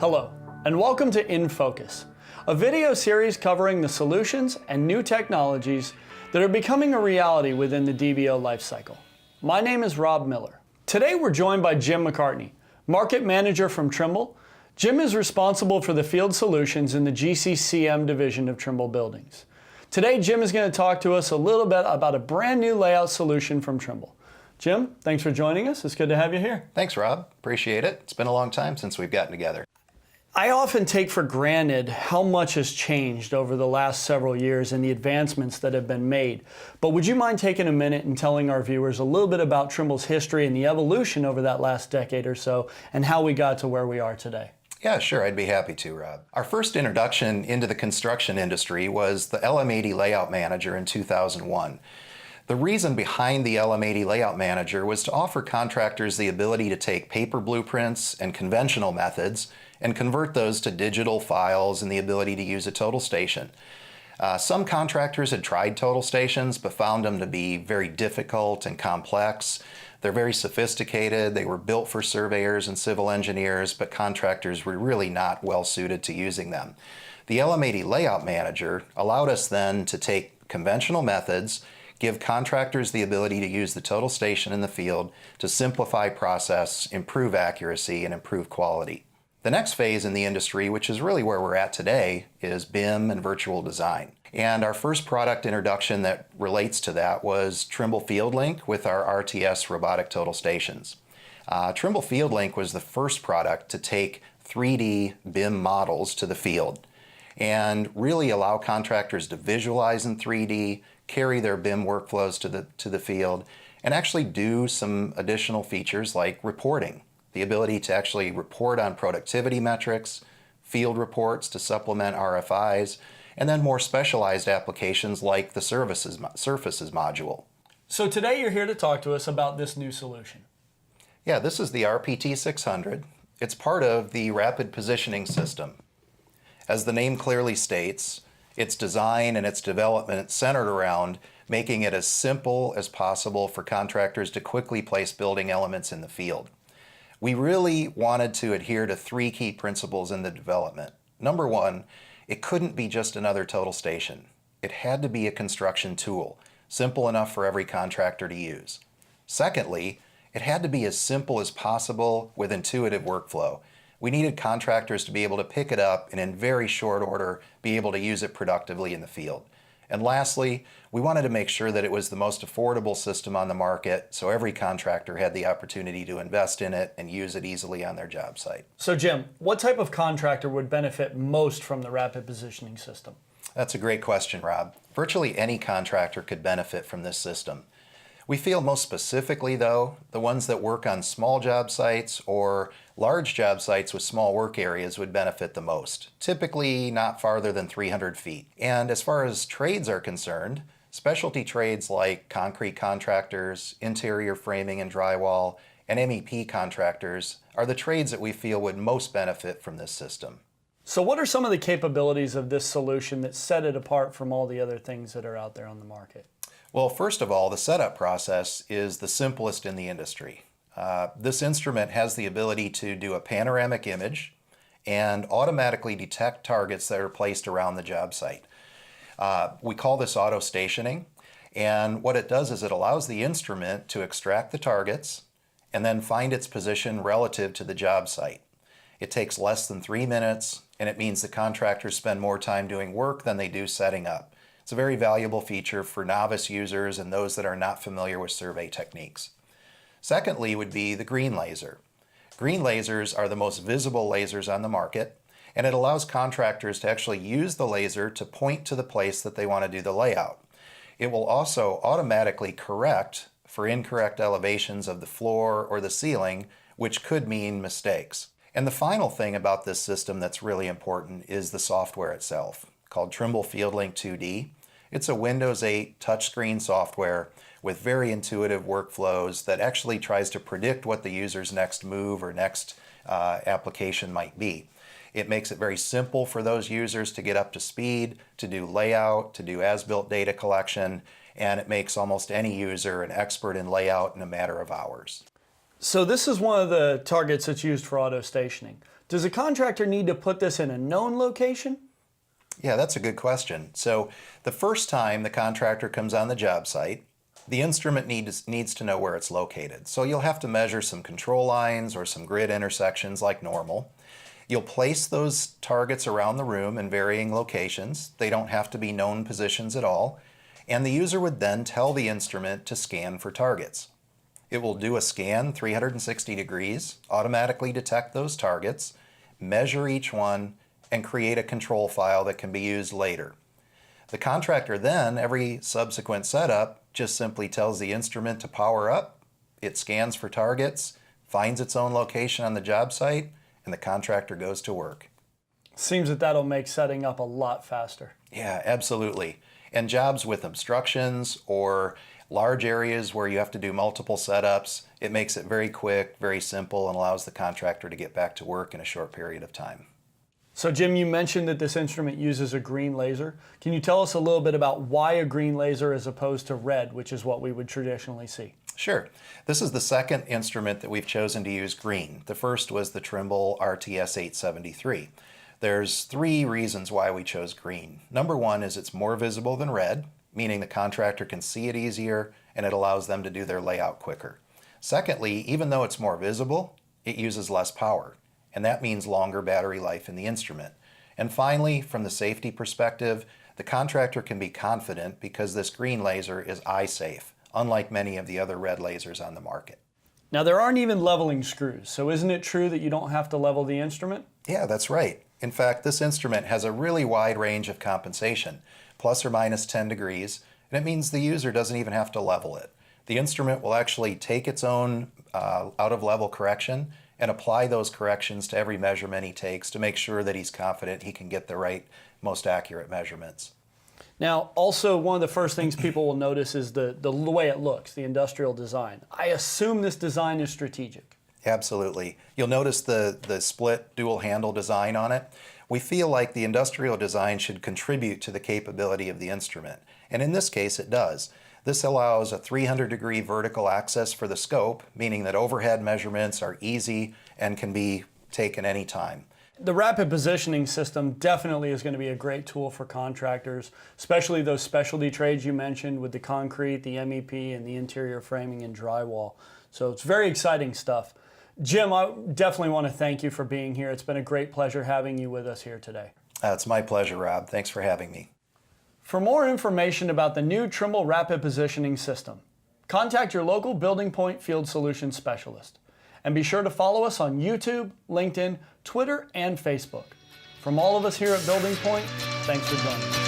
Hello, and welcome to InFocus, a video series covering the solutions and new technologies that are becoming a reality within the DBO lifecycle. My name is Rob Miller. Today we're joined by Jim McCartney, Market Manager from Trimble. Jim is responsible for the field solutions in the GCCM division of Trimble Buildings. Today Jim is going to talk to us a little bit about a brand new layout solution from Trimble. Jim, thanks for joining us. It's good to have you here. Thanks, Rob. Appreciate it. It's been a long time since we've gotten together. I often take for granted how much has changed over the last several years and the advancements that have been made. But would you mind taking a minute and telling our viewers a little bit about Trimble's history and the evolution over that last decade or so and how we got to where we are today? Yeah, sure. I'd be happy to, Rob. Our first introduction into the construction industry was the LM80 Layout Manager in 2001. The reason behind the LM80 Layout Manager was to offer contractors the ability to take paper blueprints and conventional methods and convert those to digital files and the ability to use a total station. Some contractors had tried total stations but found them to be very difficult and complex. They're very sophisticated. They were built for surveyors and civil engineers, but contractors were really not well suited to using them. The LM80 Layout Manager allowed us then to take conventional methods, give contractors the ability to use the total station in the field to simplify process, improve accuracy, and improve quality. The next phase in the industry, which is really where we're at today, is BIM and virtual design. And our first product introduction that relates to that was Trimble FieldLink with our RTS robotic total stations. Trimble FieldLink was the first product to take 3D BIM models to the field and really allow contractors to visualize in 3D, carry their BIM workflows to the field, and actually do some additional features like reporting. The ability to actually report on productivity metrics, field reports to supplement RFIs, and then more specialized applications like the surfaces module. So today you're here to talk to us about this new solution. Yeah, this is the RPT 600. It's part of the Rapid Positioning System. As the name clearly states, its design and its development centered around making it as simple as possible for contractors to quickly place building elements in the field. We really wanted to adhere to three key principles in the development. Number one, it couldn't be just another total station. It had to be a construction tool, simple enough for every contractor to use. Secondly, it had to be as simple as possible with intuitive workflow. We needed contractors to be able to pick it up and in very short order be able to use it productively in the field. And lastly, we wanted to make sure that it was the most affordable system on the market so every contractor had the opportunity to invest in it and use it easily on their job site. So Jim, what type of contractor would benefit most from the Rapid Positioning System? That's a great question, Rob. Virtually any contractor could benefit from this system. We feel most specifically, though, the ones that work on small job sites or large job sites with small work areas would benefit the most, typically not farther than 300 feet. And as far as trades are concerned, specialty trades like concrete contractors, interior framing and drywall, and MEP contractors are the trades that we feel would most benefit from this system. So what are some of the capabilities of this solution that set it apart from all the other things that are out there on the market? Well, first of all, the setup process is the simplest in the industry. This instrument has the ability to do a panoramic image and automatically detect targets that are placed around the job site. We call this auto stationing, and what it does is it allows the instrument to extract the targets and then find its position relative to the job site. It takes less than 3 minutes, and it means the contractors spend more time doing work than they do setting up. It's a very valuable feature for novice users and those that are not familiar with survey techniques. Secondly would be the green laser. Green lasers are the most visible lasers on the market, and it allows contractors to actually use the laser to point to the place that they want to do the layout. It will also automatically correct for incorrect elevations of the floor or the ceiling, which could mean mistakes. And the final thing about this system that's really important is the software itself, called Trimble FieldLink 2D. It's a Windows 8 touchscreen software with very intuitive workflows that actually tries to predict what the user's next move or next application might be. It makes it very simple for those users to get up to speed, to do layout, to do as-built data collection, and it makes almost any user an expert in layout in a matter of hours. So this is one of the targets that's used for auto stationing. Does a contractor need to put this in a known location? Yeah, that's a good question. So the first time the contractor comes on the job site, the instrument needs to know where it's located. So you'll have to measure some control lines or some grid intersections like normal. You'll place those targets around the room in varying locations. They don't have to be known positions at all. And the user would then tell the instrument to scan for targets. It will do a scan 360 degrees, automatically detect those targets, measure each one, and create a control file that can be used later. The contractor then, every subsequent setup, just simply tells the instrument to power up, it scans for targets, finds its own location on the job site, and the contractor goes to work. Seems that that'll make setting up a lot faster. Yeah, absolutely. And jobs with obstructions or large areas where you have to do multiple setups, it makes it very quick, very simple, and allows the contractor to get back to work in a short period of time. So Jim, you mentioned that this instrument uses a green laser. Can you tell us a little bit about why a green laser as opposed to red, which is what we would traditionally see? Sure. This is the second instrument that we've chosen to use green. The first was the Trimble RTS 873. There's 3 reasons why we chose green. Number 1 is it's more visible than red, meaning the contractor can see it easier and it allows them to do their layout quicker. Secondly, even though it's more visible, it uses less power, and that means longer battery life in the instrument. And finally, from the safety perspective, the contractor can be confident because this green laser is eye safe, unlike many of the other red lasers on the market. Now there aren't even leveling screws, so isn't it true that you don't have to level the instrument? Yeah, that's right. In fact, this instrument has a really wide range of compensation, plus or minus 10 degrees, and it means the user doesn't even have to level it. The instrument will actually take its own out-of-level correction and apply those corrections to every measurement he takes to make sure that he's confident he can get the right, most accurate measurements. Now, also one of the first things people will notice is the way it looks, the industrial design. I assume this design is strategic. Absolutely. You'll notice the split dual handle design on it. We feel like the industrial design should contribute to the capability of the instrument, and in this case it does. This allows a 300-degree vertical access for the scope, meaning that overhead measurements are easy and can be taken anytime. The rapid positioning system definitely is going to be a great tool for contractors, especially those specialty trades you mentioned with the concrete, the MEP, and the interior framing and drywall. So it's very exciting stuff. Jim, I definitely want to thank you for being here. It's been a great pleasure having you with us here today. It's my pleasure, Rob. Thanks for having me. For more information about the new Trimble Rapid Positioning System, contact your local BuildingPoint Field Solutions specialist. And be sure to follow us on YouTube, LinkedIn, Twitter, and Facebook. From all of us here at BuildingPoint, thanks for joining us.